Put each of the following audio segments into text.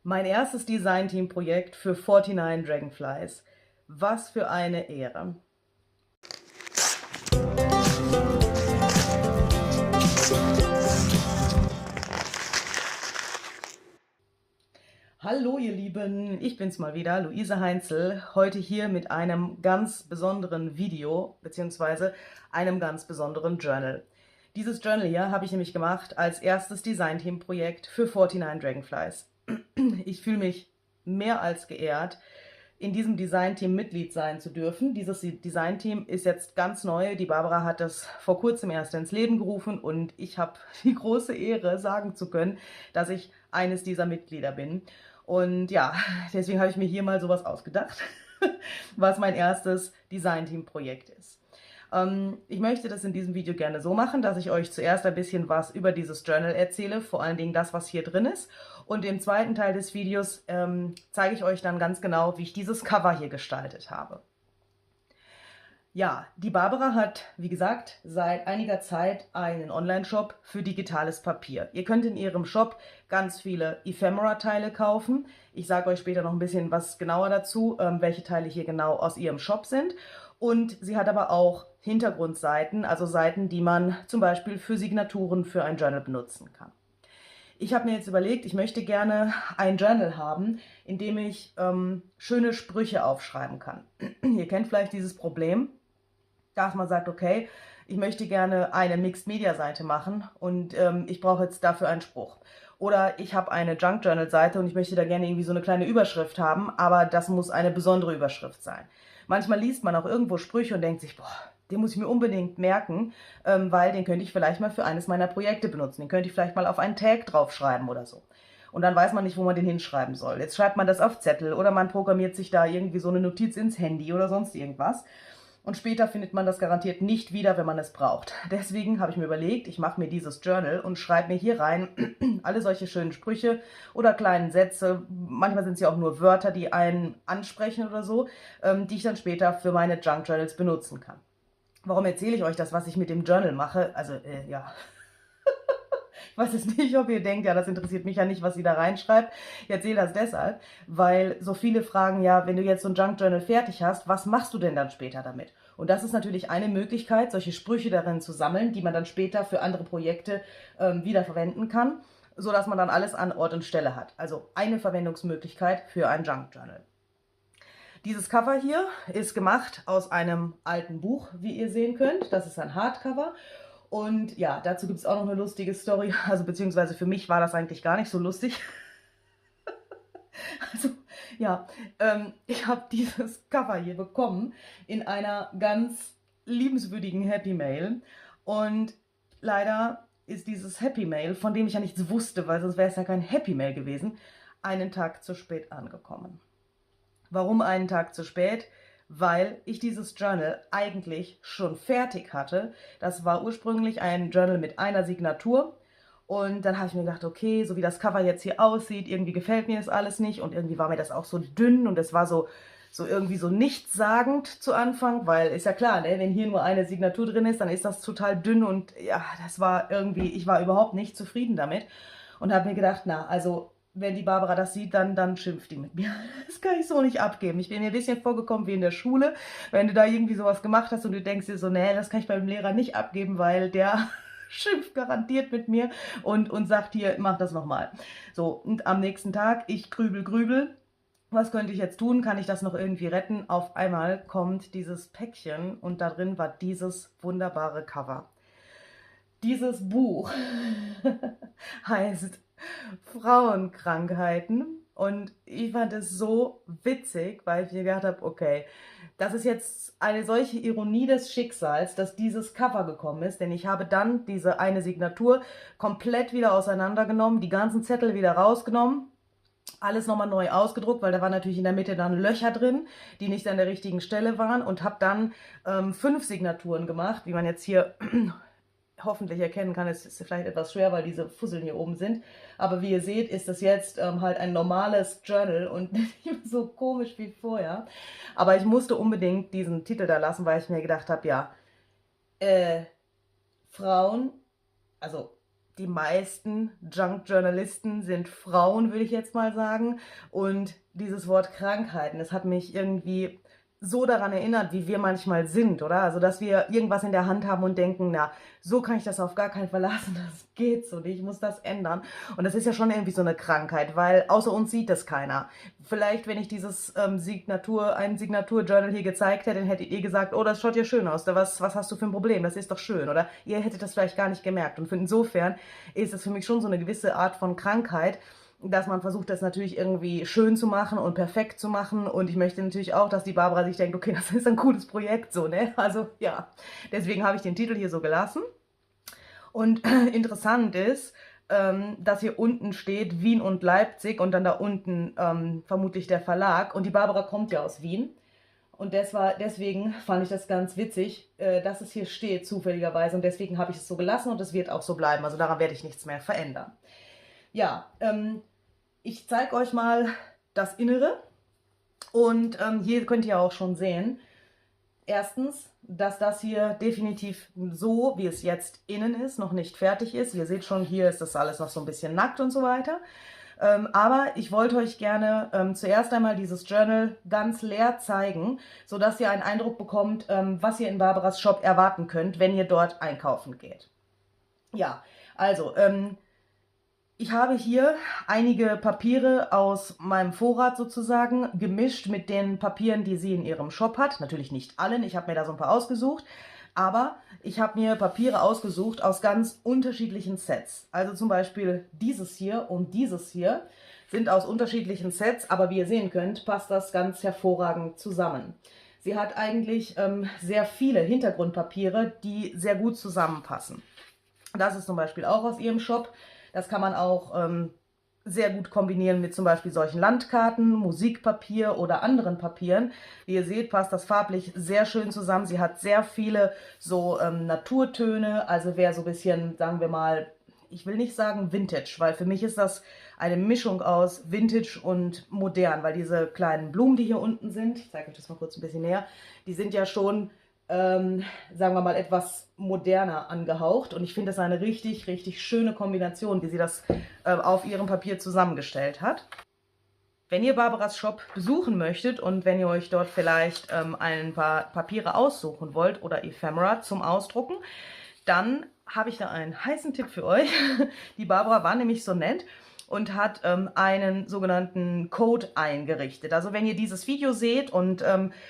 Mein erstes Design-Team-Projekt für 49 Dragonflies. Was für eine Ehre. Hallo ihr Lieben, ich bin's mal wieder, Luise Heinzel, heute hier mit einem ganz besonderen Video bzw. einem ganz besonderen Journal. Dieses Journal hier habe ich nämlich gemacht als erstes Design-Team-Projekt für 49 Dragonflies. Ich fühle mich mehr als geehrt, in diesem Design-Team Mitglied sein zu dürfen. Dieses Design-Team ist jetzt ganz neu. Die Barbara hat das vor kurzem erst ins Leben gerufen und ich habe die große Ehre, sagen zu können, dass ich eines dieser Mitglieder bin. Und ja, deswegen habe ich mir hier mal sowas ausgedacht, was mein erstes Design-Team-Projekt ist. Ich möchte das in diesem Video gerne so machen, dass ich euch zuerst ein bisschen was über dieses Journal erzähle, vor allen Dingen das, was hier drin ist. Und im zweiten Teil des Videos zeige ich euch dann ganz genau, wie ich dieses Cover hier gestaltet habe. Ja, die Barbara hat, wie gesagt, seit einiger Zeit einen Online-Shop für digitales Papier. Ihr könnt in ihrem Shop ganz viele Ephemera-Teile kaufen. Ich sage euch später noch ein bisschen was genauer dazu, welche Teile hier genau aus ihrem Shop sind. Und sie hat aber auch Hintergrundseiten, also Seiten, die man zum Beispiel für Signaturen für ein Journal benutzen kann. Ich habe mir jetzt überlegt, ich möchte gerne ein Journal haben, in dem ich schöne Sprüche aufschreiben kann. Ihr kennt vielleicht dieses Problem, dass man sagt, okay, ich möchte gerne eine Mixed-Media-Seite machen und ich brauche jetzt dafür einen Spruch. Oder ich habe eine Junk-Journal-Seite und ich möchte da gerne irgendwie so eine kleine Überschrift haben, aber das muss eine besondere Überschrift sein. Manchmal liest man auch irgendwo Sprüche und denkt sich, boah, den muss ich mir unbedingt merken, weil den könnte ich vielleicht mal für eines meiner Projekte benutzen. Den könnte ich vielleicht mal auf einen Tag draufschreiben oder so. Und dann weiß man nicht, wo man den hinschreiben soll. Jetzt schreibt man das auf Zettel oder man programmiert sich da irgendwie so eine Notiz ins Handy oder sonst irgendwas. Und später findet man das garantiert nicht wieder, wenn man es braucht. Deswegen habe ich mir überlegt, ich mache mir dieses Journal und schreibe mir hier rein alle solche schönen Sprüche oder kleinen Sätze. Manchmal sind es ja auch nur Wörter, die einen ansprechen oder so, die ich dann später für meine Junk Journals benutzen kann. Warum erzähle ich euch das, was ich mit dem Journal mache? Also, ja... Ich weiß jetzt nicht, ob ihr denkt, ja, das interessiert mich ja nicht, was sie da reinschreibt. Ich erzähle das deshalb, weil so viele fragen, ja, wenn du jetzt so ein Junk Journal fertig hast, was machst du denn dann später damit? Und das ist natürlich eine Möglichkeit, solche Sprüche darin zu sammeln, die man dann später für andere Projekte wiederverwenden kann, sodass man dann alles an Ort und Stelle hat. Also eine Verwendungsmöglichkeit für ein Junk Journal. Dieses Cover hier ist gemacht aus einem alten Buch, wie ihr sehen könnt. Das ist ein Hardcover. Und ja, dazu gibt es auch noch eine lustige Story. Also beziehungsweise für mich war das eigentlich gar nicht so lustig. Also ja, ich habe dieses Cover hier bekommen in einer ganz liebenswürdigen Happy Mail. Und leider ist dieses Happy Mail, von dem ich ja nichts wusste, weil sonst wäre es ja kein Happy Mail gewesen, einen Tag zu spät angekommen. Warum einen Tag zu spät? Weil ich dieses Journal eigentlich schon fertig hatte. Das war ursprünglich ein Journal mit einer Signatur. Und dann habe ich mir gedacht, okay, so wie das Cover jetzt hier aussieht, irgendwie gefällt mir das alles nicht. Und irgendwie war mir das auch so dünn und es war so irgendwie so nichtssagend zu Anfang, weil ist ja klar, ne, wenn hier nur eine Signatur drin ist, dann ist das total dünn und ja, das war irgendwie, ich war überhaupt nicht zufrieden damit und habe mir gedacht, na, also wenn die Barbara das sieht, dann schimpft die mit mir. Das kann ich so nicht abgeben. Ich bin mir ein bisschen vorgekommen wie in der Schule, wenn du da irgendwie sowas gemacht hast und du denkst dir so, nee, das kann ich beim Lehrer nicht abgeben, weil der schimpft garantiert mit mir und sagt hier, mach das nochmal. So, und am nächsten Tag, ich grübel. Was könnte ich jetzt tun? Kann ich das noch irgendwie retten? Auf einmal kommt dieses Päckchen und da drin war dieses wunderbare Cover. Dieses Buch heißt Frauenkrankheiten und ich fand es so witzig, weil ich mir gedacht habe, okay, das ist jetzt eine solche Ironie des Schicksals, dass dieses Cover gekommen ist, denn ich habe dann diese eine Signatur komplett wieder auseinandergenommen, die ganzen Zettel wieder rausgenommen, alles nochmal neu ausgedruckt, weil da waren natürlich in der Mitte dann Löcher drin, die nicht an der richtigen Stelle waren und habe dann 5 Signaturen gemacht, wie man jetzt hier hoffentlich erkennen kann. Es ist vielleicht etwas schwer, weil diese Fusseln hier oben sind. Aber wie ihr seht, ist das jetzt halt ein normales Journal und nicht mehr so komisch wie vorher. Aber ich musste unbedingt diesen Titel da lassen, weil ich mir gedacht habe, ja, Frauen, also die meisten Junk-Journalisten sind Frauen, würde ich jetzt mal sagen. Und dieses Wort Krankheiten, das hat mich irgendwie so daran erinnert, wie wir manchmal sind, oder? Also, dass wir irgendwas in der Hand haben und denken, na, so kann ich das auf gar keinen Fall lassen, das geht so nicht, ich muss das ändern. Und das ist ja schon irgendwie so eine Krankheit, weil außer uns sieht das keiner. Vielleicht, wenn ich dieses ein Signatur-Journal hier gezeigt hätte, dann hättet ihr gesagt, oh, das schaut ja schön aus, was hast du für ein Problem, das ist doch schön, oder? Ihr hättet das vielleicht gar nicht gemerkt. Und insofern ist es für mich schon so eine gewisse Art von Krankheit, dass man versucht, das natürlich irgendwie schön zu machen und perfekt zu machen. Und ich möchte natürlich auch, dass die Barbara sich denkt, okay, das ist ein cooles Projekt, so, ne? Also, ja, deswegen habe ich den Titel hier so gelassen. Und interessant ist, dass hier unten steht Wien und Leipzig und dann da unten vermutlich der Verlag. Und die Barbara kommt ja aus Wien. Und deswegen fand ich das ganz witzig, dass es hier steht, zufälligerweise. Und deswegen habe ich es so gelassen und es wird auch so bleiben. Also daran werde ich nichts mehr verändern. Ja, ich zeige euch mal das Innere und hier könnt ihr auch schon sehen, erstens, dass das hier definitiv so, wie es jetzt innen ist, noch nicht fertig ist. Ihr seht schon, hier ist das alles noch so ein bisschen nackt und so weiter. Aber ich wollte euch gerne zuerst einmal dieses Journal ganz leer zeigen, sodass ihr einen Eindruck bekommt, was ihr in Barbaras Shop erwarten könnt, wenn ihr dort einkaufen geht. Ja, also, ich habe hier einige Papiere aus meinem Vorrat sozusagen gemischt mit den Papieren, die sie in ihrem Shop hat. Natürlich nicht allen, ich habe mir da so ein paar ausgesucht. Aber ich habe mir Papiere ausgesucht aus ganz unterschiedlichen Sets. Also zum Beispiel dieses hier und dieses hier sind aus unterschiedlichen Sets. Aber wie ihr sehen könnt, passt das ganz hervorragend zusammen. Sie hat eigentlich sehr viele Hintergrundpapiere, die sehr gut zusammenpassen. Das ist zum Beispiel auch aus ihrem Shop. Das kann man auch sehr gut kombinieren mit zum Beispiel solchen Landkarten, Musikpapier oder anderen Papieren. Wie ihr seht, passt das farblich sehr schön zusammen. Sie hat sehr viele so Naturtöne, also wer so ein bisschen, sagen wir mal, ich will nicht sagen Vintage, weil für mich ist das eine Mischung aus Vintage und modern, weil diese kleinen Blumen, die hier unten sind, ich zeige euch das mal kurz ein bisschen näher, die sind ja schon sagen wir mal, etwas moderner angehaucht. Und ich finde das eine richtig, richtig schöne Kombination, wie sie das auf ihrem Papier zusammengestellt hat. Wenn ihr Barbaras Shop besuchen möchtet und wenn ihr euch dort vielleicht ein paar Papiere aussuchen wollt oder Ephemera zum Ausdrucken, dann habe ich da einen heißen Tipp für euch. Die Barbara war nämlich so nett und hat einen sogenannten Code eingerichtet. Also wenn ihr dieses Video seht und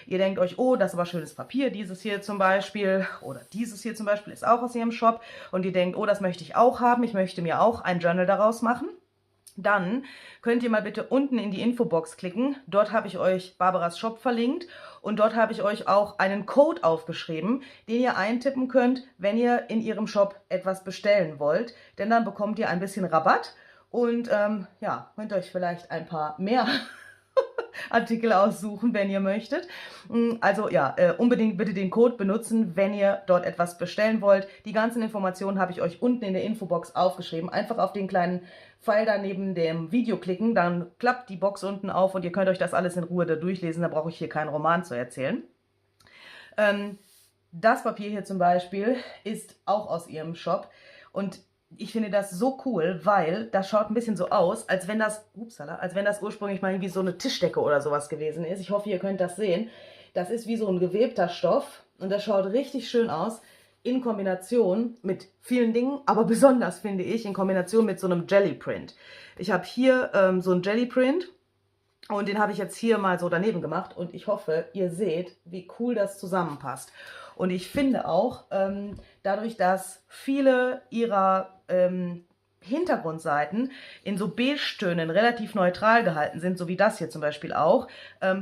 ihr denkt euch, oh, das ist aber schönes Papier, dieses hier zum Beispiel oder dieses hier zum Beispiel ist auch aus ihrem Shop und ihr denkt, oh, das möchte ich auch haben, ich möchte mir auch ein Journal daraus machen, dann könnt ihr mal bitte unten in die Infobox klicken. Dort habe ich euch Barbaras Shop verlinkt und dort habe ich euch auch einen Code aufgeschrieben, den ihr eintippen könnt, wenn ihr in ihrem Shop etwas bestellen wollt. Denn dann bekommt ihr ein bisschen Rabatt und ja, könnt euch vielleicht ein paar mehr Artikel aussuchen, wenn ihr möchtet. Also ja, unbedingt bitte den Code benutzen, wenn ihr dort etwas bestellen wollt. Die ganzen Informationen habe ich euch unten in der Infobox aufgeschrieben. Einfach auf den kleinen Pfeil da neben dem Video klicken, dann klappt die Box unten auf und ihr könnt euch das alles in Ruhe da durchlesen. Da brauche ich hier keinen Roman zu erzählen. Das Papier hier zum Beispiel ist auch aus ihrem Shop und ich finde das so cool, weil das schaut ein bisschen so aus, als wenn das, als wenn das ursprünglich mal irgendwie so eine Tischdecke oder sowas gewesen ist. Ich hoffe, ihr könnt das sehen. Das ist wie so ein gewebter Stoff und das schaut richtig schön aus in Kombination mit vielen Dingen, aber besonders finde ich in Kombination mit so einem Jellyprint. Ich habe hier so einen Jellyprint und den habe ich jetzt hier mal so daneben gemacht und ich hoffe, ihr seht, wie cool das zusammenpasst. Und ich finde auch, dadurch, dass viele ihrer Hintergrundseiten in so Beige-Tönen relativ neutral gehalten sind, so wie das hier zum Beispiel auch,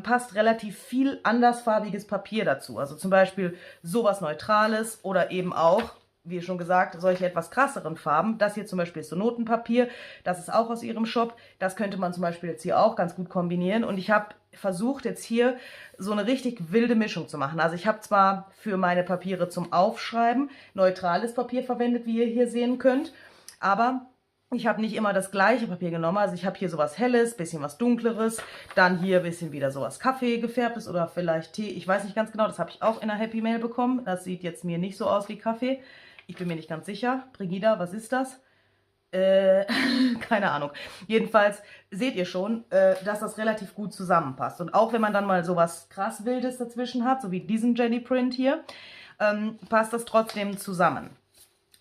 passt relativ viel andersfarbiges Papier dazu. Also zum Beispiel sowas Neutrales oder eben auch, wie schon gesagt, solche etwas krasseren Farben. Das hier zum Beispiel ist so Notenpapier, das ist auch aus ihrem Shop. Das könnte man zum Beispiel jetzt hier auch ganz gut kombinieren. Und ich habe versucht jetzt hier so eine richtig wilde Mischung zu machen. Also ich habe zwar für meine Papiere zum Aufschreiben neutrales Papier verwendet, wie ihr hier sehen könnt, aber ich habe nicht immer das gleiche Papier genommen. Also ich habe hier sowas Helles, bisschen was Dunkleres, dann hier ein bisschen wieder sowas Kaffee gefärbtes oder vielleicht Tee. Ich weiß nicht ganz genau, das habe ich auch in einer Happy Mail bekommen. Das sieht jetzt mir nicht so aus wie Kaffee. Ich bin mir nicht ganz sicher. Brigida, was ist das? keine Ahnung. Jedenfalls seht ihr schon, dass das relativ gut zusammenpasst. Und auch wenn man dann mal sowas krass Wildes dazwischen hat, so wie diesen Jenny Print hier, passt das trotzdem zusammen.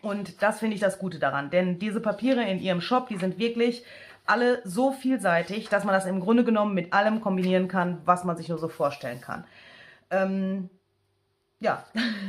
Und das finde ich das Gute daran, denn diese Papiere in ihrem Shop, die sind wirklich alle so vielseitig, dass man das im Grunde genommen mit allem kombinieren kann, was man sich nur so vorstellen kann. Ja,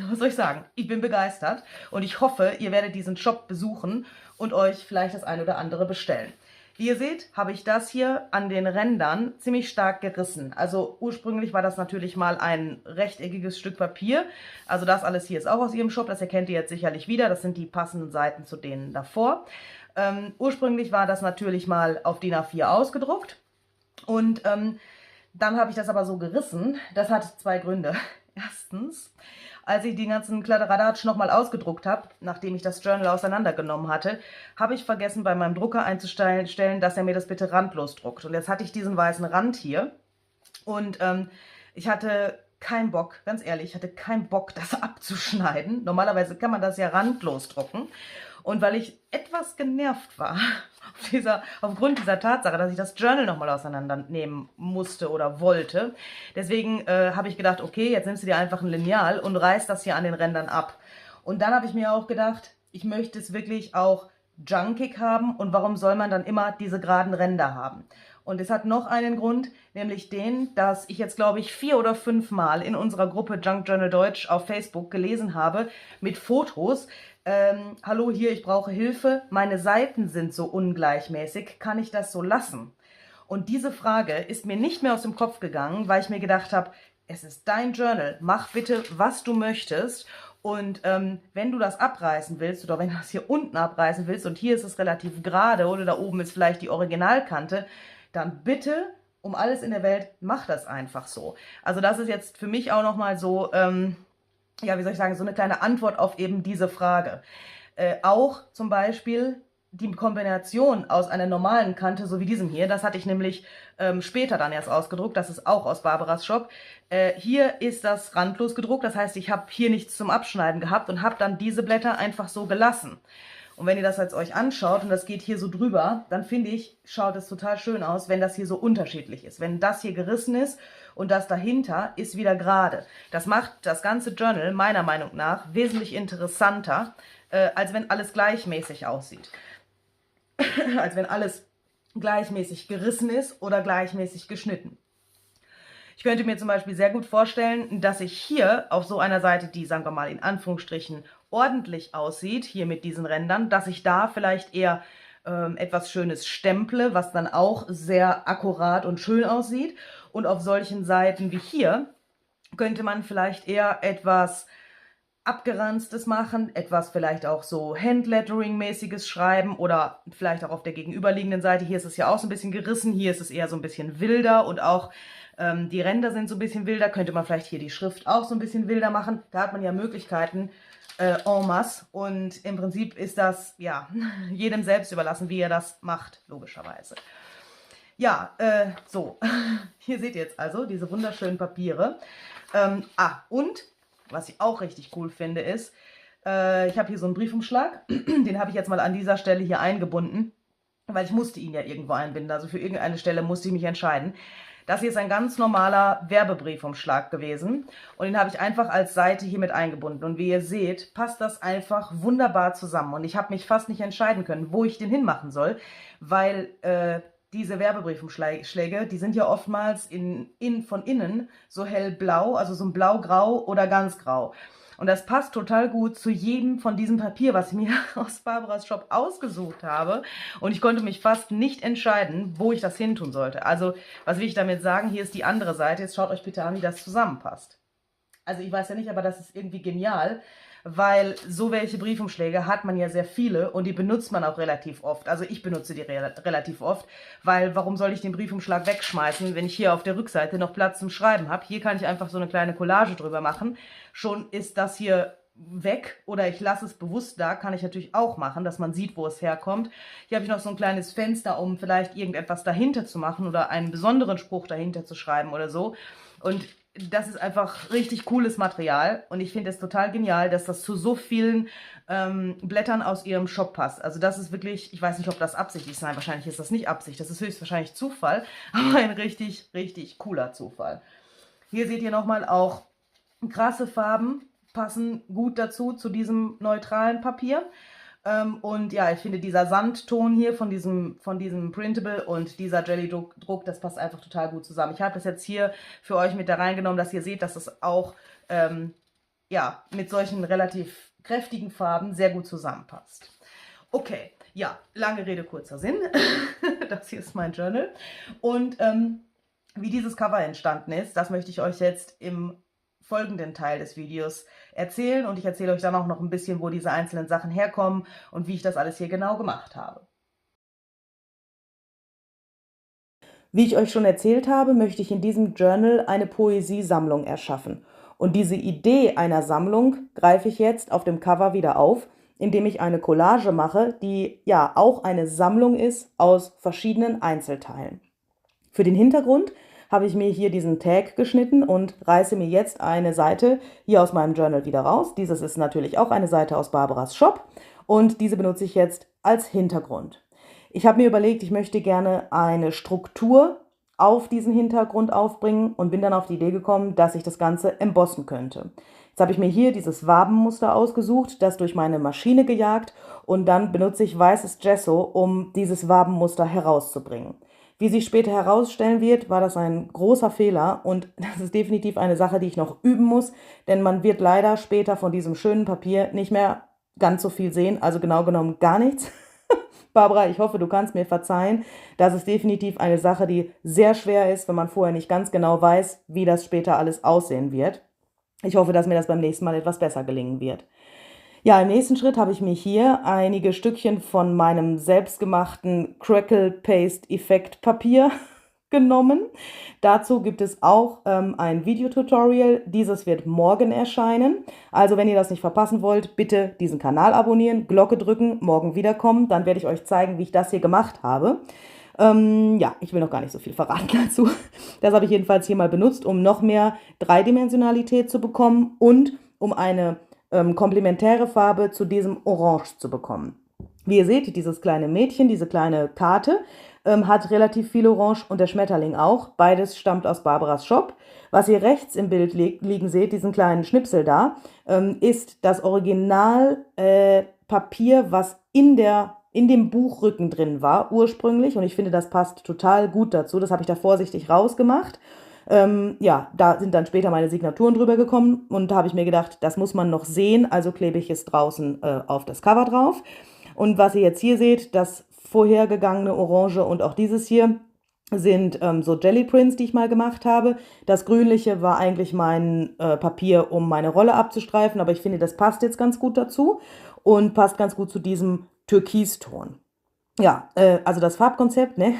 was soll ich sagen? Ich bin begeistert und ich hoffe, ihr werdet diesen Shop besuchen und euch vielleicht das ein oder andere bestellen. Wie ihr seht, habe ich das hier an den Rändern ziemlich stark gerissen. Also ursprünglich war das natürlich mal ein rechteckiges Stück Papier. Also das alles hier ist auch aus ihrem Shop, das erkennt ihr jetzt sicherlich wieder. Das sind die passenden Seiten zu denen davor. Ursprünglich war das natürlich mal auf DIN A4 ausgedruckt. Und dann habe ich das aber so gerissen. Das hat zwei Gründe. Erstens, als ich den ganzen Kladderadatsch nochmal ausgedruckt habe, nachdem ich das Journal auseinandergenommen hatte, habe ich vergessen, bei meinem Drucker einzustellen, dass er mir das bitte randlos druckt. Und jetzt hatte ich diesen weißen Rand hier und ich hatte keinen Bock, ganz ehrlich, ich hatte keinen Bock, das abzuschneiden. Normalerweise kann man das ja randlos drucken. Und weil ich etwas genervt war aufgrund dieser Tatsache, dass ich das Journal nochmal auseinandernehmen musste oder wollte, deswegen habe ich gedacht, okay, jetzt nimmst du dir einfach ein Lineal und reißt das hier an den Rändern ab. Und dann habe ich mir auch gedacht, ich möchte es wirklich auch junkig haben und warum soll man dann immer diese geraden Ränder haben? Und es hat noch einen Grund, nämlich den, dass ich jetzt, glaube ich, 4 oder 5 Mal in unserer Gruppe Junk Journal Deutsch auf Facebook gelesen habe mit Fotos. Hallo hier, ich brauche Hilfe, meine Seiten sind so ungleichmäßig, kann ich das so lassen? Und diese Frage ist mir nicht mehr aus dem Kopf gegangen, weil ich mir gedacht habe, es ist dein Journal, mach bitte, was du möchtest. Und wenn du das abreißen willst oder wenn du das hier unten abreißen willst und hier ist es relativ gerade oder da oben ist vielleicht die Originalkante, dann bitte, um alles in der Welt, mach das einfach so. Also das ist jetzt für mich auch nochmal so, ja, wie soll ich sagen, so eine kleine Antwort auf eben diese Frage. Auch zum Beispiel die Kombination aus einer normalen Kante, so wie diesem hier, das hatte ich nämlich später dann erst ausgedruckt, das ist auch aus Barbaras Shop. Hier ist das randlos gedruckt, das heißt, ich habe hier nichts zum Abschneiden gehabt und habe dann diese Blätter einfach so gelassen. Und wenn ihr das jetzt euch anschaut und das geht hier so drüber, dann finde ich, schaut es total schön aus, wenn das hier so unterschiedlich ist. Wenn das hier gerissen ist und das dahinter ist wieder gerade. Das macht das ganze Journal meiner Meinung nach wesentlich interessanter, als wenn alles gleichmäßig aussieht. Als wenn alles gleichmäßig gerissen ist oder gleichmäßig geschnitten. Ich könnte mir zum Beispiel sehr gut vorstellen, dass ich hier auf so einer Seite, die, sagen wir mal, in Anführungsstrichen ordentlich aussieht, hier mit diesen Rändern, dass ich da vielleicht eher etwas Schönes stemple, was dann auch sehr akkurat und schön aussieht. Und auf solchen Seiten wie hier könnte man vielleicht eher etwas Abgeranztes machen, etwas vielleicht auch so Handlettering-mäßiges schreiben oder vielleicht auch auf der gegenüberliegenden Seite. Hier ist es ja auch so ein bisschen gerissen, hier ist es eher so ein bisschen wilder und auch die Ränder sind so ein bisschen wilder. Könnte man vielleicht hier die Schrift auch so ein bisschen wilder machen. Da hat man ja Möglichkeiten en masse und im Prinzip ist das ja jedem selbst überlassen, wie er das macht, logischerweise. Ja, so, hier seht ihr jetzt also diese wunderschönen Papiere. Und was ich auch richtig cool finde, ist, ich habe hier so einen Briefumschlag, den habe ich jetzt mal an dieser Stelle hier eingebunden, weil ich musste ihn ja irgendwo einbinden, also für irgendeine Stelle musste ich mich entscheiden. Das hier ist ein ganz normaler Werbebriefumschlag gewesen und den habe ich einfach als Seite hier mit eingebunden. Und wie ihr seht, passt das einfach wunderbar zusammen. Und ich habe mich fast nicht entscheiden können, wo ich den hinmachen soll, weil diese Werbebriefumschläge, die sind ja oftmals von innen so hellblau, also so ein blau-grau oder ganz grau. Und das passt total gut zu jedem von diesem Papier, was ich mir aus Barbaras Shop ausgesucht habe. Und ich konnte mich fast nicht entscheiden, wo ich das hin tun sollte. Also, was will ich damit sagen? Hier ist die andere Seite. Jetzt schaut euch bitte an, wie das zusammenpasst. Also, ich weiß ja nicht, aber das ist irgendwie genial, weil so welche Briefumschläge hat man ja sehr viele und die benutzt man auch relativ oft. Also ich benutze die relativ oft, weil warum soll ich den Briefumschlag wegschmeißen, wenn ich hier auf der Rückseite noch Platz zum Schreiben habe? Hier kann ich einfach so eine kleine Collage drüber machen. Schon ist das hier weg oder ich lasse es bewusst da, kann ich natürlich auch machen, dass man sieht, wo es herkommt. Hier habe ich noch so ein kleines Fenster, um vielleicht irgendetwas dahinter zu machen oder einen besonderen Spruch dahinter zu schreiben oder so. Und das ist einfach richtig cooles Material und ich finde es total genial, dass das zu so vielen Blättern aus ihrem Shop passt. Also das ist wirklich, ich weiß nicht, ob das Absicht ist. Nein, wahrscheinlich ist das nicht Absicht. Das ist höchstwahrscheinlich Zufall, aber ein richtig, richtig cooler Zufall. Hier seht ihr nochmal auch krasse Farben, passen gut dazu, zu diesem neutralen Papier. Und ja, ich finde dieser Sandton hier von diesem Printable und dieser Jelly-Druck, das passt einfach total gut zusammen. Ich habe das jetzt hier für euch mit da reingenommen, dass ihr seht, dass es auch ja, mit solchen relativ kräftigen Farben sehr gut zusammenpasst. Okay, ja, lange Rede, kurzer Sinn. Das hier ist mein Journal. Und wie dieses Cover entstanden ist, das möchte ich euch jetzt im folgenden Teil des Videos erzählen. Und ich erzähle euch dann auch noch ein bisschen, wo diese einzelnen Sachen herkommen und wie ich das alles hier genau gemacht habe. Wie ich euch schon erzählt habe, möchte ich in diesem Journal eine Poesiesammlung erschaffen. Und diese Idee einer Sammlung greife ich jetzt auf dem Cover wieder auf, indem ich eine Collage mache, die ja auch eine Sammlung ist aus verschiedenen Einzelteilen. Für den Hintergrund habe ich mir hier diesen Tag geschnitten und reiße mir jetzt eine Seite hier aus meinem Journal wieder raus. Dieses ist natürlich auch eine Seite aus Barbaras Shop und diese benutze ich jetzt als Hintergrund. Ich habe mir überlegt, ich möchte gerne eine Struktur auf diesen Hintergrund aufbringen und bin dann auf die Idee gekommen, dass ich das Ganze embossen könnte. Jetzt habe ich mir hier dieses Wabenmuster ausgesucht, das durch meine Maschine gejagt und dann benutze ich weißes Gesso, um dieses Wabenmuster herauszubringen. Wie sich später herausstellen wird, war das ein großer Fehler und das ist definitiv eine Sache, die ich noch üben muss, denn man wird leider später von diesem schönen Papier nicht mehr ganz so viel sehen, also genau genommen gar nichts. Barbara, ich hoffe, du kannst mir verzeihen. Das ist definitiv eine Sache, die sehr schwer ist, wenn man vorher nicht ganz genau weiß, wie das später alles aussehen wird. Ich hoffe, dass mir das beim nächsten Mal etwas besser gelingen wird. Ja, im nächsten Schritt habe ich mir hier einige Stückchen von meinem selbstgemachten Crackle Paste Effekt Papier genommen. Dazu gibt es auch ein Videotutorial. Dieses wird morgen erscheinen. Also wenn ihr das nicht verpassen wollt, bitte diesen Kanal abonnieren, Glocke drücken, morgen wiederkommen. Dann werde ich euch zeigen, wie ich das hier gemacht habe. Ja, ich will noch gar nicht so viel verraten dazu. Das habe ich jedenfalls hier mal benutzt, um noch mehr Dreidimensionalität zu bekommen und um eine komplementäre Farbe zu diesem Orange zu bekommen. Wie ihr seht, dieses kleine Mädchen, diese kleine Karte, hat relativ viel Orange und der Schmetterling auch. Beides stammt aus Barbaras Shop. Was ihr rechts im Bild liegen seht, diesen kleinen Schnipsel da, ist das Original Papier, was in dem Buchrücken drin war, ursprünglich. Und ich finde, das passt total gut dazu. Das habe ich da vorsichtig rausgemacht. Ja, da sind dann später meine Signaturen drüber gekommen und da habe ich mir gedacht, das muss man noch sehen, also klebe ich es draußen auf das Cover drauf. Und was ihr jetzt hier seht, das vorhergegangene Orange und auch dieses hier sind so Jelly Prints, die ich mal gemacht habe. Das grünliche war eigentlich mein Papier, um meine Rolle abzustreifen, aber ich finde, das passt jetzt ganz gut dazu und passt ganz gut zu diesem Türkiston. Ja, also das Farbkonzept, ne?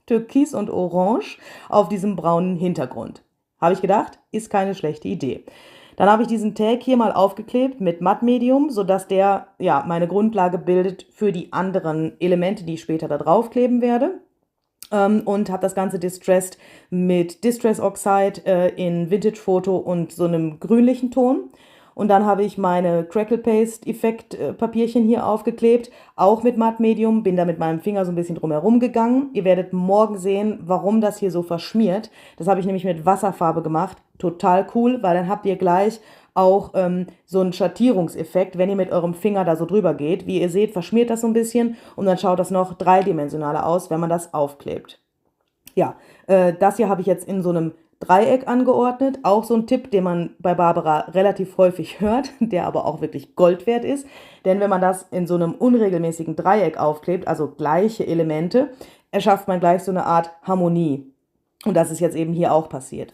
Türkis und Orange auf diesem braunen Hintergrund. Habe ich gedacht, ist keine schlechte Idee. Dann habe ich diesen Tag hier mal aufgeklebt mit Mattmedium, sodass der ja meine Grundlage bildet für die anderen Elemente, die ich später da draufkleben werde. Und habe das Ganze distressed mit Distress Oxide in Vintage Photo und so einem grünlichen Ton. Und dann habe ich meine Crackle Paste Effekt Papierchen hier aufgeklebt, auch mit Mattmedium, bin da mit meinem Finger so ein bisschen drumherum gegangen. Ihr werdet morgen sehen, warum das hier so verschmiert. Das habe ich nämlich mit Wasserfarbe gemacht. Total cool, weil dann habt ihr gleich auch so einen Schattierungseffekt, wenn ihr mit eurem Finger da so drüber geht. Wie ihr seht, verschmiert das so ein bisschen und dann schaut das noch dreidimensionaler aus, wenn man das aufklebt. Ja, das hier habe ich jetzt in so einem Dreieck angeordnet. Auch so ein Tipp, den man bei Barbara relativ häufig hört, der aber auch wirklich Gold wert ist. Denn wenn man das in so einem unregelmäßigen Dreieck aufklebt, also gleiche Elemente, erschafft man gleich so eine Art Harmonie. Und das ist jetzt eben hier auch passiert.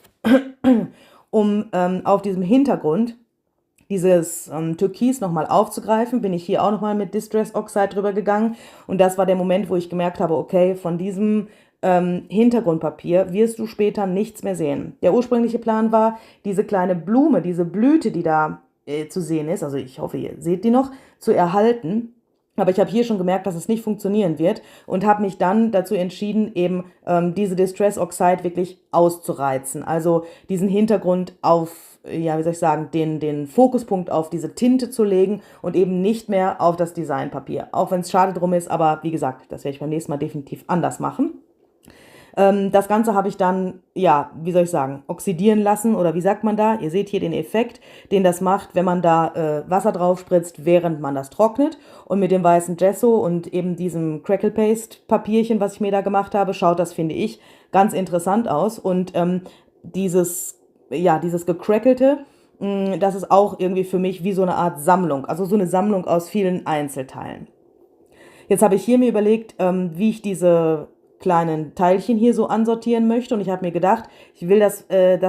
Um auf diesem Hintergrund dieses Türkis nochmal aufzugreifen, bin ich hier auch nochmal mit Distress Oxide drüber gegangen. Und das war der Moment, wo ich gemerkt habe, okay, von diesem Hintergrundpapier wirst du später nichts mehr sehen. Der ursprüngliche Plan war, diese kleine Blume, diese Blüte, die da zu sehen ist, also ich hoffe, ihr seht die noch, zu erhalten. Aber ich habe hier schon gemerkt, dass es nicht funktionieren wird und habe mich dann dazu entschieden, eben diese Distress Oxide wirklich auszureizen. Also diesen Hintergrund auf, ja, wie soll ich sagen, den Fokuspunkt auf diese Tinte zu legen und eben nicht mehr auf das Designpapier. Auch wenn es schade drum ist, aber wie gesagt, das werde ich beim nächsten Mal definitiv anders machen. Das Ganze habe ich dann, ja, wie soll ich sagen, oxidieren lassen oder wie sagt man da? Ihr seht hier den Effekt, den das macht, wenn man da Wasser drauf spritzt, während man das trocknet. Und mit dem weißen Gesso und eben diesem Crackle Paste Papierchen, was ich mir da gemacht habe, schaut das, finde ich, ganz interessant aus. Und dieses gecrackelte, das ist auch irgendwie für mich wie so eine Art Sammlung, also so eine Sammlung aus vielen Einzelteilen. Jetzt habe ich hier mir überlegt, wie ich diese kleinen Teilchen hier so ansortieren möchte. Und ich habe mir gedacht, ich will, dass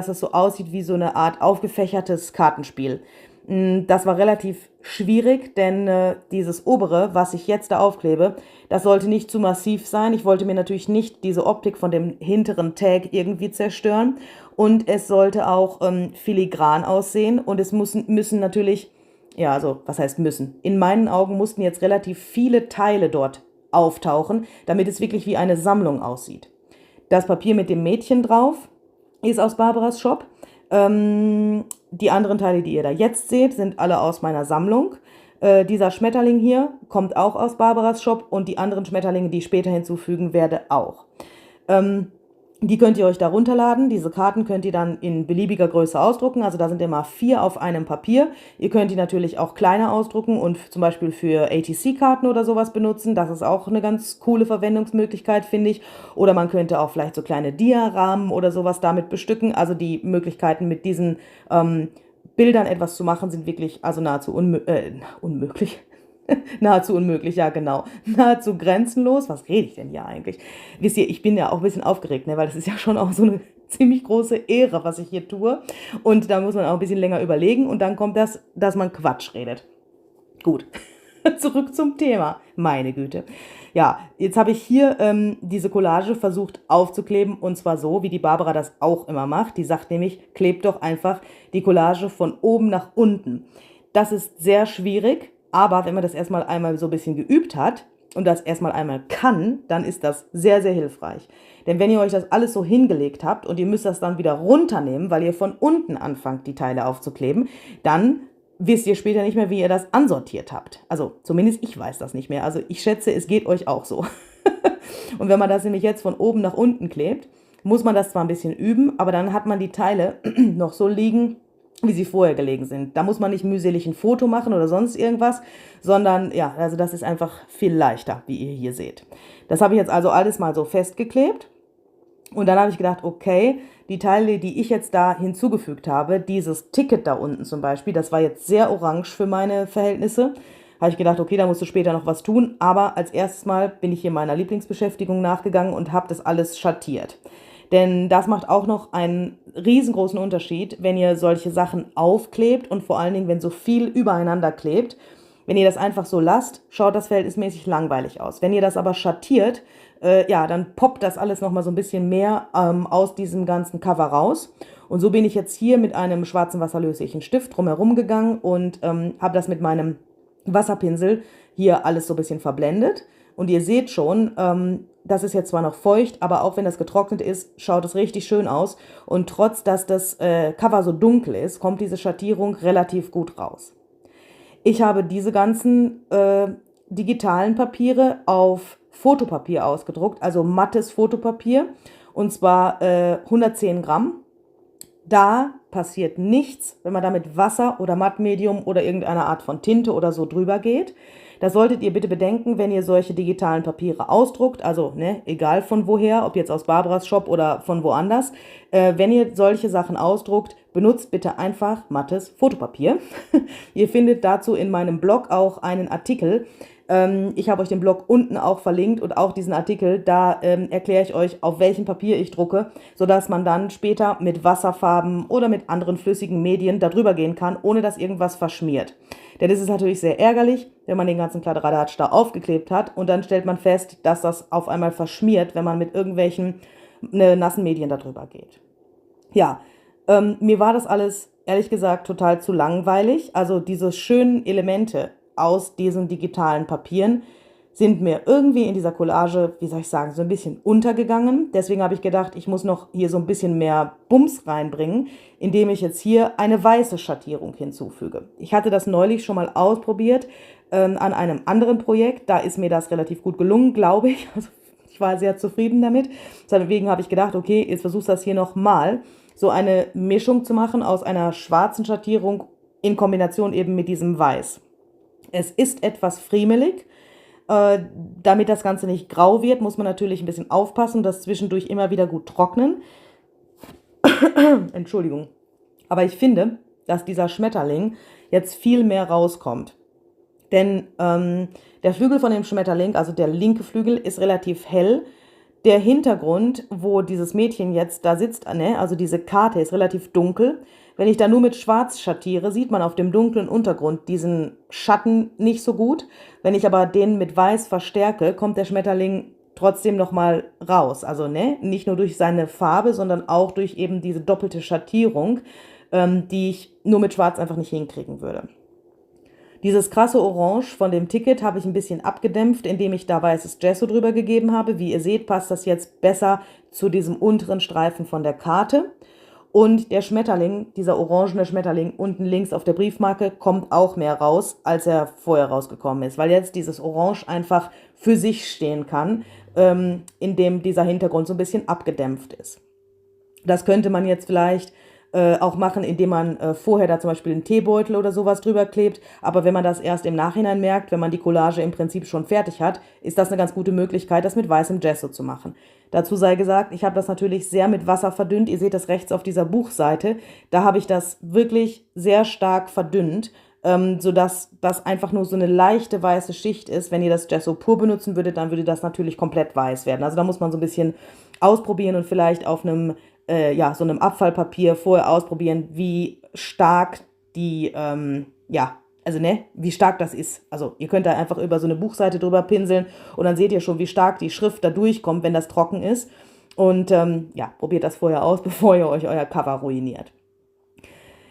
es so aussieht wie so eine Art aufgefächertes Kartenspiel. Das war relativ schwierig, denn dieses obere, was ich jetzt da aufklebe, das sollte nicht zu massiv sein. Ich wollte mir natürlich nicht diese Optik von dem hinteren Tag irgendwie zerstören. Und es sollte auch filigran aussehen. Und es müssen natürlich, ja, also was heißt müssen? In meinen Augen mussten jetzt relativ viele Teile dort auftauchen, damit es wirklich wie eine Sammlung aussieht. Das Papier mit dem Mädchen drauf ist aus Barbaras Shop. Die anderen Teile, die ihr da jetzt seht, sind alle aus meiner Sammlung. Dieser Schmetterling hier kommt auch aus Barbaras Shop und die anderen Schmetterlinge, die ich später hinzufügen werde, auch. Die könnt ihr euch da runterladen. Diese Karten könnt ihr dann in beliebiger Größe ausdrucken. Also da sind immer 4 auf einem Papier. Ihr könnt die natürlich auch kleiner ausdrucken und zum Beispiel für ATC-Karten oder sowas benutzen. Das ist auch eine ganz coole Verwendungsmöglichkeit, finde ich. Oder man könnte auch vielleicht so kleine Diarahmen oder sowas damit bestücken. Also die Möglichkeiten mit diesen Bildern etwas zu machen, sind wirklich also nahezu unmöglich. Nahezu unmöglich, ja genau. Nahezu grenzenlos. Was rede ich denn hier eigentlich? Wisst ihr, ich bin ja auch ein bisschen aufgeregt, ne? Weil das ist ja schon auch so eine ziemlich große Ehre, was ich hier tue. Und da muss man auch ein bisschen länger überlegen und dann kommt das, dass man Quatsch redet. Gut, zurück zum Thema. Meine Güte. Ja, jetzt habe ich hier diese Collage versucht aufzukleben und zwar so, wie die Barbara das auch immer macht. Die sagt nämlich, klebt doch einfach die Collage von oben nach unten. Das ist sehr schwierig. Aber wenn man das erstmal einmal so ein bisschen geübt hat und das erstmal einmal kann, dann ist das sehr, sehr hilfreich. Denn wenn ihr euch das alles so hingelegt habt und ihr müsst das dann wieder runternehmen, weil ihr von unten anfangt, die Teile aufzukleben, dann wisst ihr später nicht mehr, wie ihr das ansortiert habt. Also zumindest ich weiß das nicht mehr. Also ich schätze, es geht euch auch so. Und wenn man das nämlich jetzt von oben nach unten klebt, muss man das zwar ein bisschen üben, aber dann hat man die Teile noch so liegen, wie sie vorher gelegen sind. Da muss man nicht mühselig ein Foto machen oder sonst irgendwas, sondern ja, also das ist einfach viel leichter, wie ihr hier seht. Das habe ich jetzt also alles mal so festgeklebt und dann habe ich gedacht, okay, die Teile, die ich jetzt da hinzugefügt habe, dieses Ticket da unten zum Beispiel, das war jetzt sehr orange für meine Verhältnisse, habe ich gedacht, okay, da musst du später noch was tun, aber als erstes Mal bin ich hier meiner Lieblingsbeschäftigung nachgegangen und habe das alles schattiert. Denn das macht auch noch einen riesengroßen Unterschied, wenn ihr solche Sachen aufklebt und vor allen Dingen, wenn so viel übereinander klebt. Wenn ihr das einfach so lasst, schaut das verhältnismäßig langweilig aus. Wenn ihr das aber schattiert, ja, dann poppt das alles nochmal so ein bisschen mehr aus diesem ganzen Cover raus. Und so bin ich jetzt hier mit einem schwarzen wasserlöslichen Stift drumherum gegangen und habe das mit meinem Wasserpinsel hier alles so ein bisschen verblendet. Und ihr seht schon, das ist jetzt zwar noch feucht, aber auch wenn das getrocknet ist, schaut es richtig schön aus. Und trotz, dass das Cover so dunkel ist, kommt diese Schattierung relativ gut raus. Ich habe diese ganzen digitalen Papiere auf Fotopapier ausgedruckt, also mattes Fotopapier, und zwar 110 Gramm. Da passiert nichts, wenn man da mit Wasser oder Mattmedium oder irgendeiner Art von Tinte oder so drüber geht. Das solltet ihr bitte bedenken, wenn ihr solche digitalen Papiere ausdruckt, also ne, egal von woher, ob jetzt aus Barbaras Shop oder von woanders. Wenn ihr solche Sachen ausdruckt, benutzt bitte einfach mattes Fotopapier. Ihr findet dazu in meinem Blog auch einen Artikel. Ich habe euch den Blog unten auch verlinkt und auch diesen Artikel, da erkläre ich euch, auf welchem Papier ich drucke, sodass man dann später mit Wasserfarben oder mit anderen flüssigen Medien darüber gehen kann, ohne dass irgendwas verschmiert. Denn es ist natürlich sehr ärgerlich, wenn man den ganzen Kladderadatsch da aufgeklebt hat und dann stellt man fest, dass das auf einmal verschmiert, wenn man mit irgendwelchen nassen Medien darüber geht. Ja, mir war das alles, ehrlich gesagt, total zu langweilig. Also diese schönen Elemente aus diesen digitalen Papieren sind mir irgendwie in dieser Collage, wie soll ich sagen, so ein bisschen untergegangen. Deswegen habe ich gedacht, ich muss noch hier so ein bisschen mehr Bums reinbringen, indem ich jetzt hier eine weiße Schattierung hinzufüge. Ich hatte das neulich schon mal ausprobiert an einem anderen Projekt. Da ist mir das relativ gut gelungen, glaube ich. Also ich war sehr zufrieden damit. Deswegen habe ich gedacht, okay, jetzt versuchst du das hier nochmal, so eine Mischung zu machen aus einer schwarzen Schattierung in Kombination eben mit diesem Weiß. Es ist etwas friemelig. Damit das Ganze nicht grau wird, muss man natürlich ein bisschen aufpassen, das zwischendurch immer wieder gut trocknen. Entschuldigung. Aber ich finde, dass dieser Schmetterling jetzt viel mehr rauskommt. Denn der Flügel von dem Schmetterling, also der linke Flügel, ist relativ hell. Der Hintergrund, wo dieses Mädchen jetzt da sitzt, ne, also diese Karte, ist relativ dunkel. Wenn ich da nur mit Schwarz schattiere, sieht man auf dem dunklen Untergrund diesen Schatten nicht so gut. Wenn ich aber den mit Weiß verstärke, kommt der Schmetterling trotzdem nochmal raus. Also ne, nicht nur durch seine Farbe, sondern auch durch eben diese doppelte Schattierung, die ich nur mit Schwarz einfach nicht hinkriegen würde. Dieses krasse Orange von dem Ticket habe ich ein bisschen abgedämpft, indem ich da weißes Gesso drüber gegeben habe. Wie ihr seht, passt das jetzt besser zu diesem unteren Streifen von der Karte. Und der Schmetterling, dieser orangene Schmetterling unten links auf der Briefmarke, kommt auch mehr raus, als er vorher rausgekommen ist. Weil jetzt dieses Orange einfach für sich stehen kann, indem dieser Hintergrund so ein bisschen abgedämpft ist. Das könnte man jetzt vielleicht auch machen, indem man vorher da zum Beispiel einen Teebeutel oder sowas drüber klebt. Aber wenn man das erst im Nachhinein merkt, wenn man die Collage im Prinzip schon fertig hat, ist das eine ganz gute Möglichkeit, das mit weißem Gesso zu machen. Dazu sei gesagt, ich habe das natürlich sehr mit Wasser verdünnt. Ihr seht das rechts auf dieser Buchseite. Da habe ich das wirklich sehr stark verdünnt, sodass das einfach nur so eine leichte weiße Schicht ist. Wenn ihr das Gesso pur benutzen würdet, dann würde das natürlich komplett weiß werden. Also da muss man so ein bisschen ausprobieren und vielleicht auf einem so einem Abfallpapier vorher ausprobieren, wie stark die, wie stark das ist. Also ihr könnt da einfach über so eine Buchseite drüber pinseln und dann seht ihr schon, wie stark die Schrift da durchkommt, wenn das trocken ist. Und probiert das vorher aus, bevor ihr euch euer Cover ruiniert.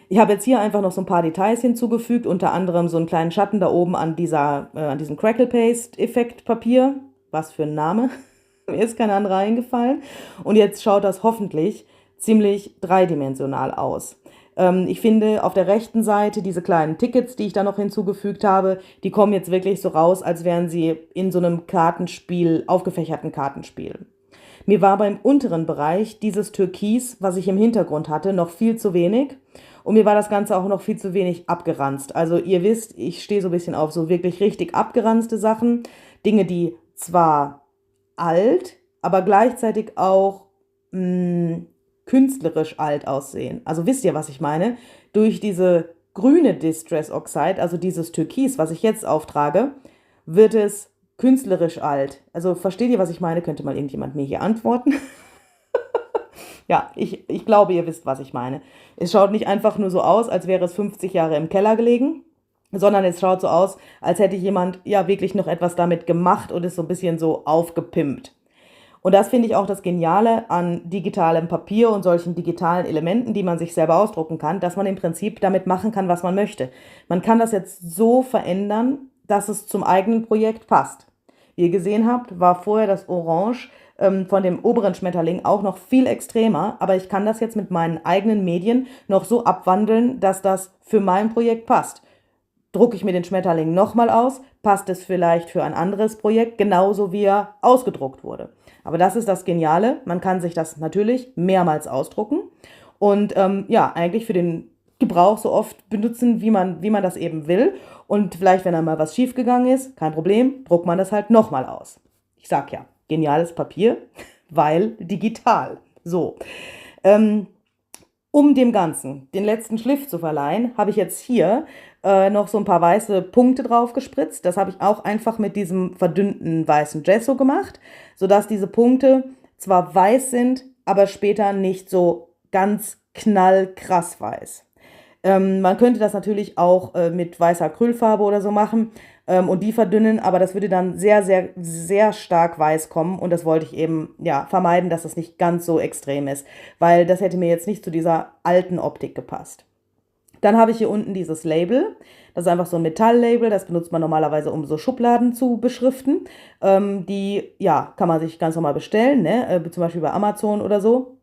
Ich habe jetzt hier einfach noch so ein paar Details hinzugefügt, unter anderem so einen kleinen Schatten da oben an diesem Crackle Paste Effekt Papier. Was für ein Name. Mir ist kein anderer eingefallen. Und jetzt schaut das hoffentlich ziemlich dreidimensional aus. Ich finde auf der rechten Seite diese kleinen Tickets, die ich da noch hinzugefügt habe, die kommen jetzt wirklich so raus, als wären sie in so einem Kartenspiel, aufgefächerten Kartenspiel. Mir war beim unteren Bereich dieses Türkis, was ich im Hintergrund hatte, noch viel zu wenig. Und mir war das Ganze auch noch viel zu wenig abgeranzt. Also ihr wisst, ich stehe so ein bisschen auf so wirklich richtig abgeranzte Sachen. Dinge, die zwar alt, aber gleichzeitig auch künstlerisch alt aussehen. Also wisst ihr, was ich meine? Durch diese grüne Distress Oxide, also dieses Türkis, was ich jetzt auftrage, wird es künstlerisch alt. Also versteht ihr, was ich meine? Könnte mal irgendjemand mir hier antworten? Ja, ich glaube, ihr wisst, was ich meine. Es schaut nicht einfach nur so aus, als wäre es 50 Jahre im Keller gelegen, sondern es schaut so aus, als hätte jemand ja wirklich noch etwas damit gemacht und ist so ein bisschen so aufgepimpt. Und das finde ich auch das Geniale an digitalem Papier und solchen digitalen Elementen, die man sich selber ausdrucken kann, dass man im Prinzip damit machen kann, was man möchte. Man kann das jetzt so verändern, dass es zum eigenen Projekt passt. Wie ihr gesehen habt, war vorher das Orange von dem oberen Schmetterling auch noch viel extremer, aber ich kann das jetzt mit meinen eigenen Medien noch so abwandeln, dass das für mein Projekt passt. Drucke ich mir den Schmetterling nochmal aus, passt es vielleicht für ein anderes Projekt, genauso wie er ausgedruckt wurde. Aber das ist das Geniale, man kann sich das natürlich mehrmals ausdrucken und eigentlich für den Gebrauch so oft benutzen, wie man das eben will. Und vielleicht, wenn einmal was schiefgegangen ist, kein Problem, druckt man das halt nochmal aus. Ich sag ja, geniales Papier, weil digital. So, um dem Ganzen den letzten Schliff zu verleihen, habe ich jetzt hier noch so ein paar weiße Punkte drauf gespritzt. Das habe ich auch einfach mit diesem verdünnten weißen Gesso gemacht, sodass diese Punkte zwar weiß sind, aber später nicht so ganz knallkrass weiß. Man könnte das natürlich auch mit weißer Acrylfarbe oder so machen und die verdünnen, aber das würde dann sehr, sehr, sehr stark weiß kommen und das wollte ich eben vermeiden, dass das nicht ganz so extrem ist, weil das hätte mir jetzt nicht zu dieser alten Optik gepasst. Dann habe ich hier unten dieses Label. Das ist einfach so ein Metalllabel. Das benutzt man normalerweise, um so Schubladen zu beschriften. Die, ja, kann man sich ganz normal bestellen, ne? Zum Beispiel bei Amazon oder so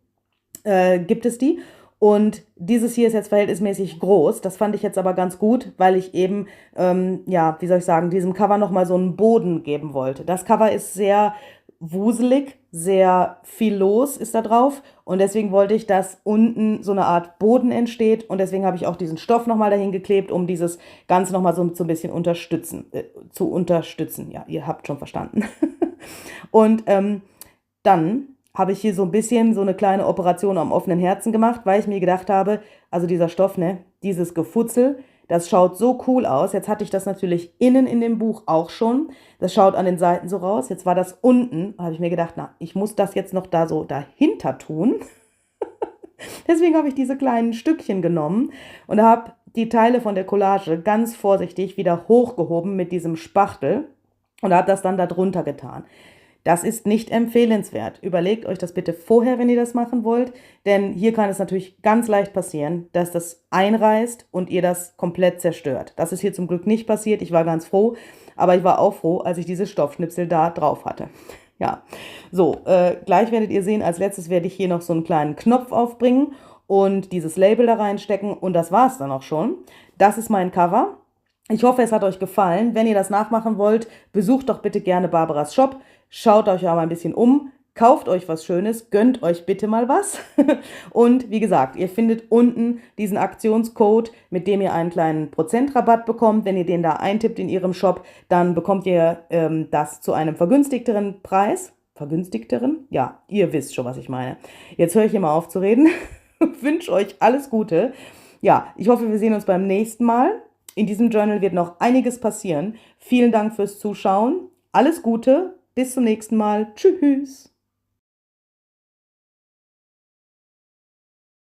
gibt es die. Und dieses hier ist jetzt verhältnismäßig groß. Das fand ich jetzt aber ganz gut, weil ich eben, ja, wie soll ich sagen, diesem Cover nochmal so einen Boden geben wollte. Das Cover ist sehr wuselig, sehr viel los ist da drauf. Und deswegen wollte ich, dass unten so eine Art Boden entsteht. Und deswegen habe ich auch diesen Stoff nochmal dahin geklebt, um dieses Ganze nochmal so ein bisschen zu unterstützen. Ja, ihr habt schon verstanden. Und dann habe ich hier so ein bisschen so eine kleine Operation am offenen Herzen gemacht, weil ich mir gedacht habe, also dieser Stoff, ne, dieses Gefutzel, das schaut so cool aus. Jetzt hatte ich das natürlich innen in dem Buch auch schon. Das schaut an den Seiten so raus. Jetzt war das unten. Da habe ich mir gedacht, na, ich muss das jetzt noch da so dahinter tun. Deswegen habe ich diese kleinen Stückchen genommen und habe die Teile von der Collage ganz vorsichtig wieder hochgehoben mit diesem Spachtel und habe das dann da drunter getan. Das ist nicht empfehlenswert. Überlegt euch das bitte vorher, wenn ihr das machen wollt, denn hier kann es natürlich ganz leicht passieren, dass das einreißt und ihr das komplett zerstört. Das ist hier zum Glück nicht passiert. Ich war ganz froh, aber ich war auch froh, als ich diese Stoffschnipsel da drauf hatte. Ja, so, gleich werdet ihr sehen, als letztes werde ich hier noch so einen kleinen Knopf aufbringen und dieses Label da reinstecken und das war es dann auch schon. Das ist mein Cover. Ich hoffe, es hat euch gefallen. Wenn ihr das nachmachen wollt, besucht doch bitte gerne Barbaras Shop. Schaut euch aber ein bisschen um, kauft euch was Schönes, gönnt euch bitte mal was. Und wie gesagt, ihr findet unten diesen Aktionscode, mit dem ihr einen kleinen Prozentrabatt bekommt. Wenn ihr den da eintippt in eurem Shop, dann bekommt ihr das zu einem vergünstigteren Preis. Vergünstigteren? Ja, ihr wisst schon, was ich meine. Jetzt höre ich hier mal auf zu reden. Wünsche euch alles Gute. Ja, ich hoffe, wir sehen uns beim nächsten Mal. In diesem Journal wird noch einiges passieren. Vielen Dank fürs Zuschauen. Alles Gute. Bis zum nächsten Mal. Tschüss.